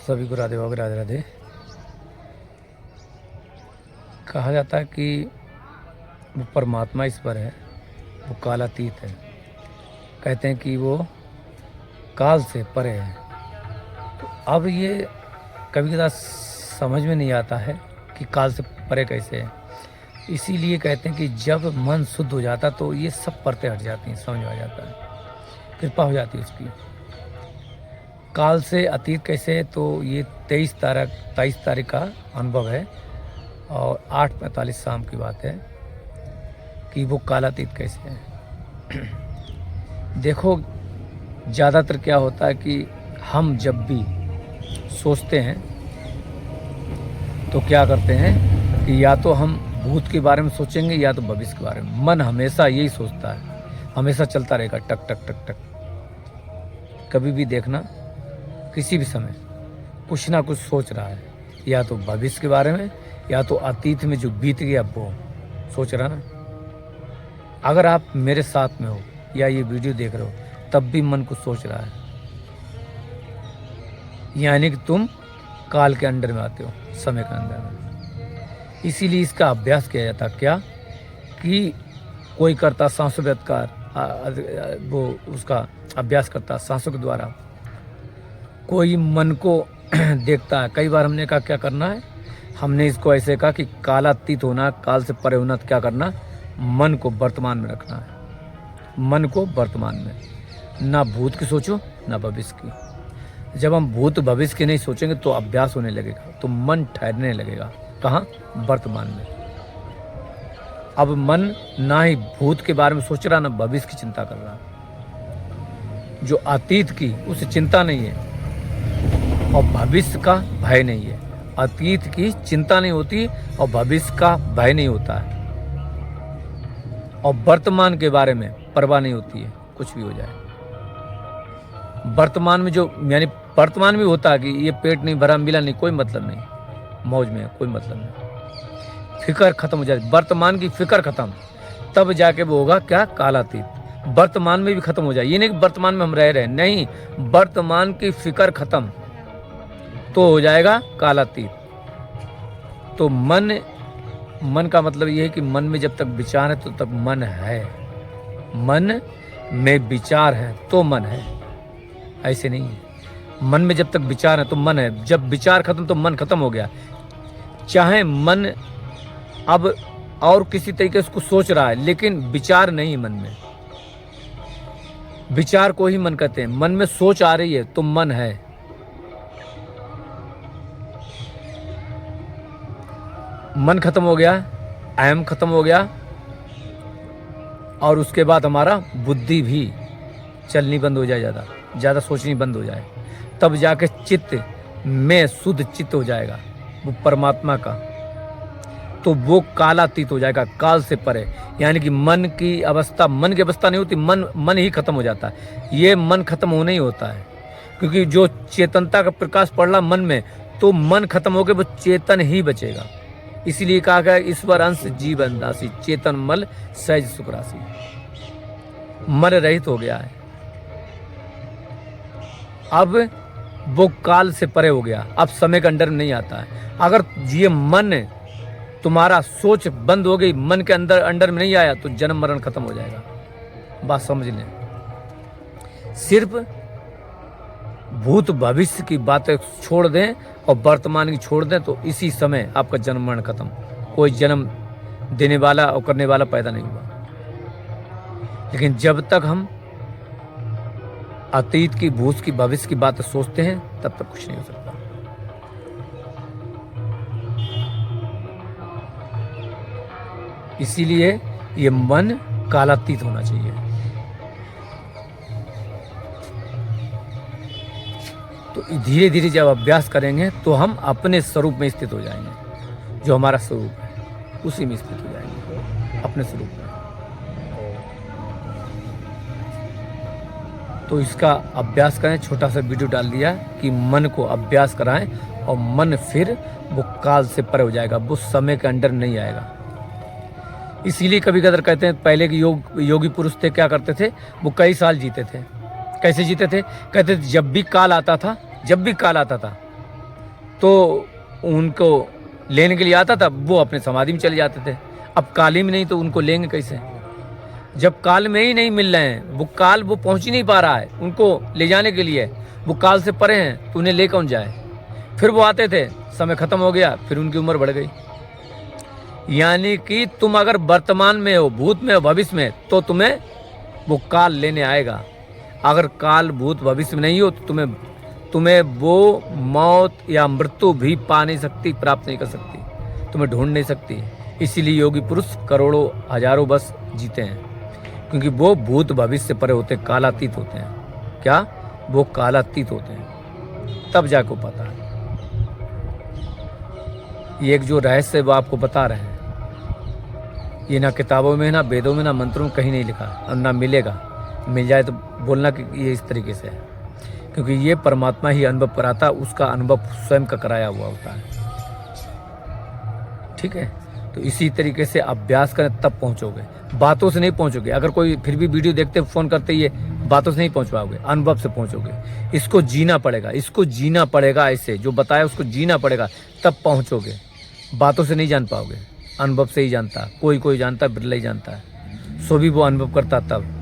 सभी को राधे बाबा राधे राधे। कहा जाता है कि वो परमात्मा ईश्वर है, वो कालातीत है। कहते हैं कि वो काल से परे है। तो अब ये कभी कदा समझ में नहीं आता है कि काल से परे कैसे है। इसीलिए कहते हैं कि जब मन शुद्ध हो जाता तो ये सब परतें हट जाती हैं, समझ में आ जाता है, कृपा हो जाती है उसकी। काल से अतीत कैसे है, तो ये 23 तारीख का अनुभव है और 8:45 शाम की बात है कि वो कालातीत कैसे है। देखो, ज़्यादातर क्या होता है कि हम जब भी सोचते हैं तो क्या करते हैं कि या तो हम भूत के बारे में सोचेंगे या तो भविष्य के बारे में। मन हमेशा यही सोचता है, हमेशा चलता रहेगा, टक टक टक टक। कभी भी देखना, किसी भी समय कुछ ना कुछ सोच रहा है, या तो भविष्य के बारे में या तो अतीत में जो बीत गया वो सोच रहा ना। अगर आप मेरे साथ में हो या ये वीडियो देख रहे हो तब भी मन कुछ सोच रहा है, यानी कि तुम काल के अंडर में आते हो, समय के अंदर में। इसीलिए इसका अभ्यास किया जाता क्या कि कोई करता सांसोव्यतकार, वो उसका अभ्यास करता सांसों के द्वारा। कोई मन को देखता है। कई बार हमने कहा क्या करना है, हमने इसको ऐसे कहा कि कालातीत होना, काल से परे होना, तो क्या करना, मन को वर्तमान में रखना है। मन को वर्तमान में, ना भूत की सोचो ना भविष्य की। जब हम भूत भविष्य की नहीं सोचेंगे तो अभ्यास होने लगेगा, तो मन ठहरने लगेगा। कहाँ? वर्तमान में। अब मन ना ही भूत के बारे में सोच रहा ना भविष्य की चिंता कर रहा। जो अतीत की उसे चिंता नहीं है और भविष्य का भय नहीं है। अतीत की चिंता नहीं होती और भविष्य का भय नहीं होता है, और वर्तमान के बारे में परवाह नहीं होती है, कुछ भी हो जाए। वर्तमान में जो, यानी वर्तमान में होता है कि ये पेट नहीं भरा, मिला नहीं, कोई मतलब नहीं, मौज में है, कोई मतलब नहीं। फिक्र खत्म हो जाए, वर्तमान की फिक्र खत्म, तब जाके वो होगा क्या, कालातीत। वर्तमान में भी खत्म हो जाए, ये नहीं कि वर्तमान में हम रह रहे हैं, नहीं, वर्तमान की फिक्र खत्म तो हो जाएगा कालातीत। तो मन का मतलब ये है कि मन में जब तक विचार है तो तक मन है। मन में विचार है तो मन है, ऐसे नहीं है। मन में जब तक विचार है तो मन है, जब विचार खत्म तो मन खत्म हो गया। चाहे मन अब और किसी तरीके से कुछ सोच रहा है, लेकिन विचार नहीं मन में। विचार को ही मन कहते हैं। मन में सोच आ रही है तो मन है। मन खत्म हो गया, अहम खत्म हो गया, और उसके बाद हमारा बुद्धि भी चलनी बंद हो जाए, ज़्यादा सोचनी बंद हो जाए, तब जाके चित्त में शुद्ध चित्त हो जाएगा वो परमात्मा का। तो वो कालातीत हो जाएगा, काल से परे। यानी कि मन की अवस्था नहीं होती, मन ही खत्म हो जाता है। ये मन खत्म होने ही होता है, क्योंकि जो चेतनता का प्रकाश पड़ रहा मन में, तो मन खत्म हो गया, वो चेतन ही बचेगा। इसीलिए कहा गया ईश्वर अंश जीवन दासी, चेतन मल सहज सुख राशि। मन रहित हो गया है, अब वो काल से परे हो गया, अब समय के अंडर में नहीं आता है। अगर ये मन तुम्हारा सोच बंद हो गई, मन के अंडर में नहीं आया, तो जन्म मरण खत्म हो जाएगा। बात समझ लें। सिर्फ भूत भविष्य की बातें छोड़ दें और वर्तमान की छोड़ दें, तो इसी समय आपका जन्म मरण खत्म। कोई जन्म देने वाला और करने वाला पैदा नहीं हुआ। लेकिन जब तक हम अतीत की, भूत की, भविष्य की बातें सोचते हैं, तब तक कुछ नहीं हो सकता। इसीलिए ये मन कालातीत होना चाहिए। तो धीरे धीरे जब अभ्यास करेंगे तो हम अपने स्वरूप में स्थित हो जाएंगे। जो हमारा स्वरूप है उसी में स्थित हो जाएंगे, अपने स्वरूप में। तो इसका अभ्यास करें। छोटा सा वीडियो डाल दिया कि मन को अभ्यास कराएं और मन फिर वो काल से परे हो जाएगा, वो समय के अंडर नहीं आएगा। इसीलिए कभी कदर कहते हैं पहले के योगी पुरुष थे, क्या करते थे, वो कई साल जीते थे। कैसे जीते थे? कहते थे जब भी काल आता था तो उनको लेने के लिए आता था, वो अपने समाधि में चले जाते थे। अब काल ही में नहीं तो उनको लेंगे कैसे? जब काल में ही नहीं मिल रहे हैं, वो काल वो पहुंच ही नहीं पा रहा है उनको ले जाने के लिए, वो काल से परे हैं, तो उन्हें ले कौन जाए? फिर वो आते थे, समय खत्म हो गया, फिर उनकी उम्र बढ़ गई। यानी कि तुम अगर वर्तमान में हो, भूत में हो, भविष्य में, तो तुम्हें वो काल लेने आएगा। अगर काल भूत भविष्य में नहीं हो तो तुम्हें वो मौत या मृत्यु भी पा नहीं सकती, प्राप्त नहीं कर सकती, तुम्हें ढूंढ नहीं सकती। इसीलिए योगी पुरुष करोड़ों हजारों वर्ष जीते हैं, क्योंकि वो भूत भविष्य से परे होते हैं, कालातीत होते हैं। क्या? वो कालातीत होते हैं, तब जाको पता है। ये एक जो रहस्य है वो आपको बता रहे हैं। ये ना किताबों में, ना वेदों में, ना मंत्रों में कहीं नहीं लिखा, और ना मिलेगा। मिल जाए तो बोलना कि ये इस तरीके से है, क्योंकि ये परमात्मा ही अनुभव कराता, उसका अनुभव स्वयं का कराया हुआ होता है। ठीक है, तो इसी तरीके से अभ्यास करें तब पहुंचोगे, बातों से नहीं पहुंचोगे। अगर कोई फिर भी वीडियो देखते फोन करते, ये बातों से नहीं पहुंच पाओगे, अनुभव से पहुंचोगे। इसको जीना पड़ेगा, इसको जीना पड़ेगा, ऐसे जो बताया उसको जीना पड़ेगा, तब पहुंचोगे। बातों से नहीं जान पाओगे, अनुभव से ही जानता। कोई जानता है, बिरला ही जानता है, सो भी वो अनुभव करता तब।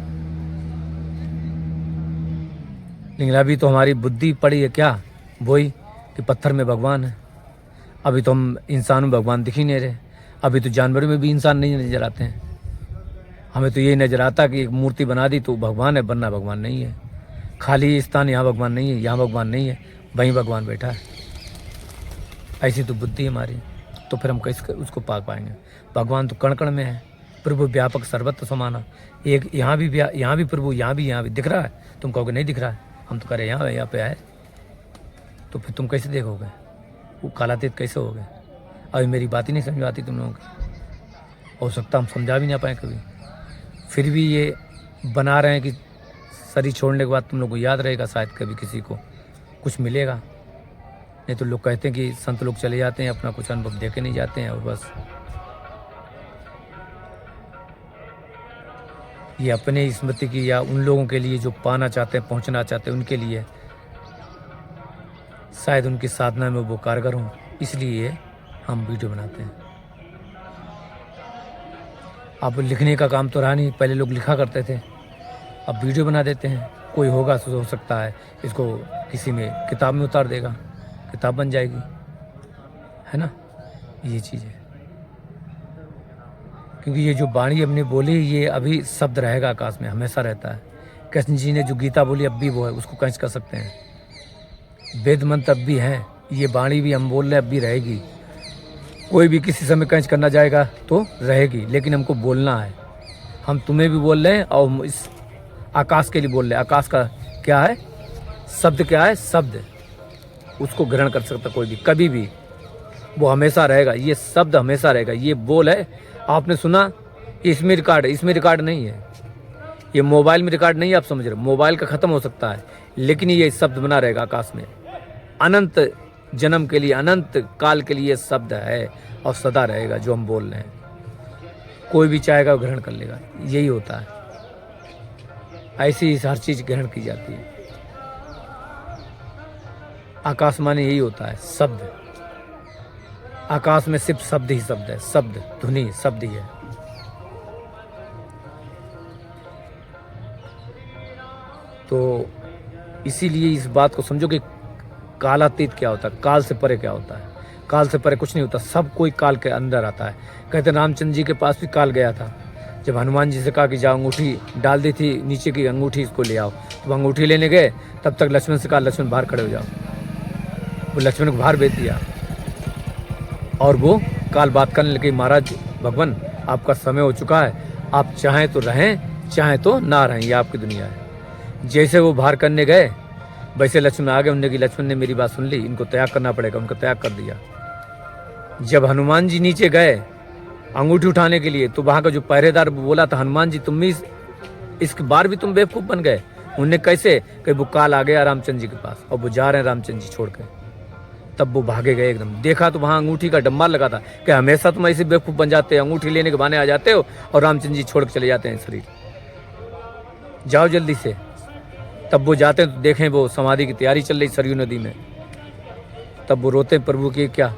लेकिन अभी तो हमारी बुद्धि पड़ी है क्या? वही कि पत्थर में भगवान है। अभी तो हम इंसानों में भगवान दिख ही नहीं रहे। अभी तो जानवरों में भी इंसान नहीं नजर आते हैं। हमें तो यही नजर आता कि एक मूर्ति बना दी तो भगवान है, वरना भगवान नहीं है। खाली स्थान, यहाँ भगवान नहीं है, यहाँ भगवान नहीं है, वहीं भगवान बैठा है। ऐसी तो बुद्धि हमारी, तो फिर हम कैसे उसको पा पाएंगे? भगवान तो कण कण में है, प्रभु व्यापक सर्वत्र समाना। एक यहाँ भी प्रभु, यहाँ भी दिख रहा है। तुम कहोगे नहीं दिख रहा है, हम तो कह रहे यहाँ पे आए, तो फिर तुम कैसे देखोगे? वो कालातीत कैसे हो गए? अभी मेरी बात ही नहीं समझ आती तुम लोगों की। हो सकता हम समझा भी ना पाए कभी, फिर भी ये बना रहे हैं कि शरीर छोड़ने के बाद तुम लोग को याद रहेगा, शायद कभी किसी को कुछ मिलेगा। नहीं तो लोग कहते हैं कि संत लोग चले जाते हैं, अपना कुछ अनुभव देके नहीं जाते हैं, और बस ये अपने स्मृति की, या उन लोगों के लिए जो पाना चाहते हैं, पहुंचना चाहते हैं, उनके लिए शायद उनकी साधना में वो कारगर हों, इसलिए हम वीडियो बनाते हैं। अब लिखने का काम तो रहा नहीं, पहले लोग लिखा करते थे, अब वीडियो बना देते हैं। कोई होगा तो हो सकता है इसको किसी में किताब में उतार देगा, किताब बन जाएगी, है ना? ये चीज़ है, क्योंकि ये जो वाणी हमने बोली, ये अभी शब्द रहेगा, आकाश में हमेशा रहता है। कृष्ण जी ने जो गीता बोली अब भी वो है, उसको कैच कर सकते हैं। वेद मंत्र अब भी हैं, ये वाणी भी हम बोल रहे अब भी रहेगी। कोई भी किसी समय कैच करना जाएगा तो रहेगी, लेकिन हमको बोलना है। हम तुम्हें भी बोल रहे हैं और इस आकाश के लिए बोल रहे हैं। आकाश का क्या है? शब्द क्या है? शब्द, उसको ग्रहण कर सकता कोई भी, कभी भी, वो हमेशा रहेगा। ये शब्द हमेशा रहेगा, ये बोल है। आपने सुना, इसमें रिकॉर्ड है, इसमें रिकॉर्ड नहीं है। ये मोबाइल में रिकॉर्ड नहीं है, आप समझ रहे? मोबाइल का ख़त्म हो सकता है, लेकिन ये शब्द बना रहेगा आकाश में। अनंत जन्म के लिए, अनंत काल के लिए शब्द है और सदा रहेगा जो हम बोल रहे हैं। कोई भी चाहेगा वो ग्रहण कर लेगा, यही होता है। ऐसी ही हर चीज़ ग्रहण की जाती है। आकाश माने यही होता है, शब्द। आकाश में सिर्फ शब्द ही शब्द है, शब्द, ध्वनि, शब्द ही है। तो इसीलिए इस बात को समझो कि कालातीत क्या होता है, काल से परे क्या होता है। काल से परे कुछ नहीं होता, सब कोई काल के अंदर आता है। कहते रामचंद्र जी के पास भी काल गया था, जब हनुमान जी से कहा कि जाओ अंगूठी डाल दी थी नीचे की, अंगूठी इसको ले आओ, तो अंगूठी लेने गए, तब तक लक्ष्मण से कहा लक्ष्मण बाहर खड़े हो जाओ। वो लक्ष्मण को बाहर भेज दिया, और वो काल बात करने लगे, महाराज भगवान आपका समय हो चुका है, आप चाहें तो रहें, चाहें तो ना रहें, ये आपकी दुनिया है। जैसे वो बाहर करने गए, वैसे लक्ष्मण आ गए। उन्होंने कि लक्ष्मण ने मेरी बात सुन ली, इनको त्याग करना पड़ेगा, उनको त्याग कर दिया। जब हनुमान जी नीचे गए अंगूठी उठाने के लिए, तो वहाँ का जो पहरेदार बोला था, हनुमान जी तुम भी इसके बार भी तुम बेवकूफ़ बन गए। उन्हें कैसे कि वो काल आ गया रामचंद्र जी के पास, और वो जा रहे हैं रामचंद्र जी छोड़ के। तब वो भागे गए एकदम। देखा तो वहाँ अंगूठी का डंबाल लगा था कि हमेशा तुम ऐसे बेवकूफ़ बन जाते हो, अंगूठी लेने के बहाने आ जाते हो और रामचंद्र जी छोड़ के चले जाते हैं शरीर, जाओ जल्दी से। तब वो जाते हैं तो देखें वो समाधि की तैयारी चल रही सरयू नदी में। तब वो रोते प्रभु की क्या,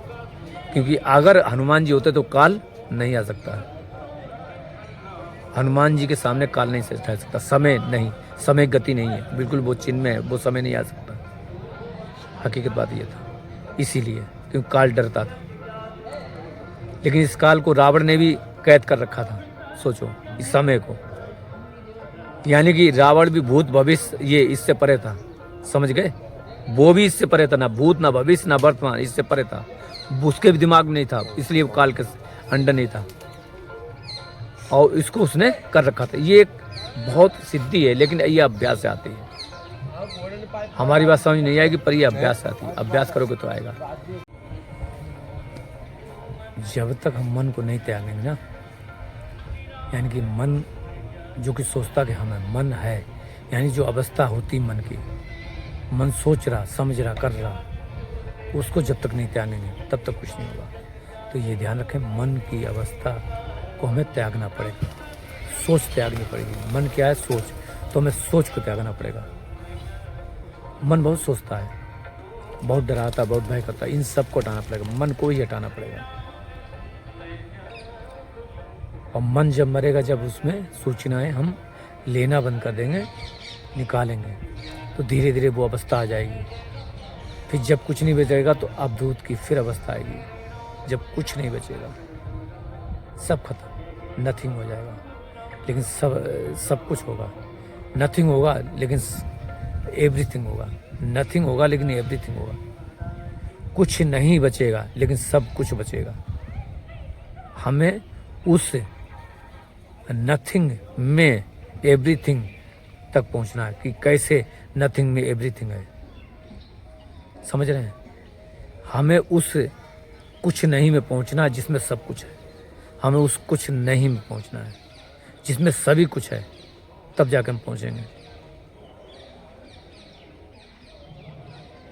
क्योंकि अगर हनुमान जी होते तो काल नहीं आ सकता है। हनुमान जी के सामने काल नहीं ठहर सकता, समय नहीं, समय गति नहीं है, बिल्कुल वो चिन्ह में है, वो समय नहीं आ सकता। हकीकत बात ये था, इसीलिए क्योंकि काल डरता था। लेकिन इस काल को रावण ने भी कैद कर रखा था, सोचो इस समय को, यानी कि रावण भी भूत भविष्य ये इससे परे था, समझ गए? वो भी इससे परे था, ना भूत ना भविष्य ना वर्तमान, इससे परे था, उसके भी दिमाग में नहीं था, इसलिए वो काल के अंडर नहीं था और इसको उसने कर रखा था। ये एक बहुत सिद्धि है, लेकिन ये अभ्यास से आती है। हमारी बात समझ नहीं आएगी, पर ये अभ्यास से आती है, अभ्यास करोगे तो आएगा। जब तक हम मन को नहीं त्यागेंगे ना, यानी कि मन जो कि सोचता कि हमें मन है, यानी जो अवस्था होती मन की, मन सोच रहा समझ रहा कर रहा, उसको जब तक नहीं त्यागेंगे तब तक कुछ नहीं होगा। तो ये ध्यान रखें, मन की अवस्था को हमें त्यागना पड़ेगा, सोच त्यागनी पड़ेगी। मन क्या है? सोच, तो हमें सोच को त्यागना पड़ेगा। मन बहुत सोचता है, बहुत डराता, बहुत भय करता है, इन सब को हटाना पड़ेगा, मन को ही हटाना पड़ेगा। और मन जब मरेगा, जब उसमें सूचनाएं हम लेना बंद कर देंगे, निकालेंगे, तो धीरे धीरे वो अवस्था आ जाएगी। फिर जब कुछ नहीं बचेगा तो अवधूत की फिर अवस्था आएगी। जब कुछ नहीं बचेगा, सब खत्म, नथिंग हो जाएगा। लेकिन सब कुछ होगा, नथिंग होगा लेकिन एवरीथिंग होगा, नथिंग होगा लेकिन एवरीथिंग होगा। कुछ नहीं बचेगा लेकिन सब कुछ बचेगा। हमें उस नथिंग में एवरीथिंग तक पहुंचना है कि कैसे नथिंग में एवरीथिंग है, समझ रहे हैं? हमें उस कुछ नहीं में पहुंचना है जिसमें सब कुछ है। हमें उस कुछ नहीं में पहुंचना है जिसमें सभी कुछ है, तब जाकर हम पहुंचेंगे।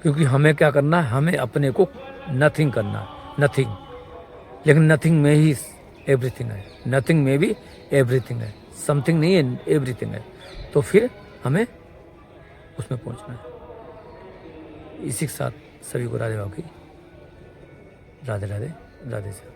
क्योंकि हमें क्या करना है? हमें अपने को नथिंग करना है, नथिंग, लेकिन नथिंग में ही एवरीथिंग है, नथिंग में भी एवरीथिंग है, समथिंग नहीं है, एवरीथिंग है। तो फिर हमें उसमें पहुंचना है। इसी के साथ सभी को राधे बाबू की राधे राधे, राधे से।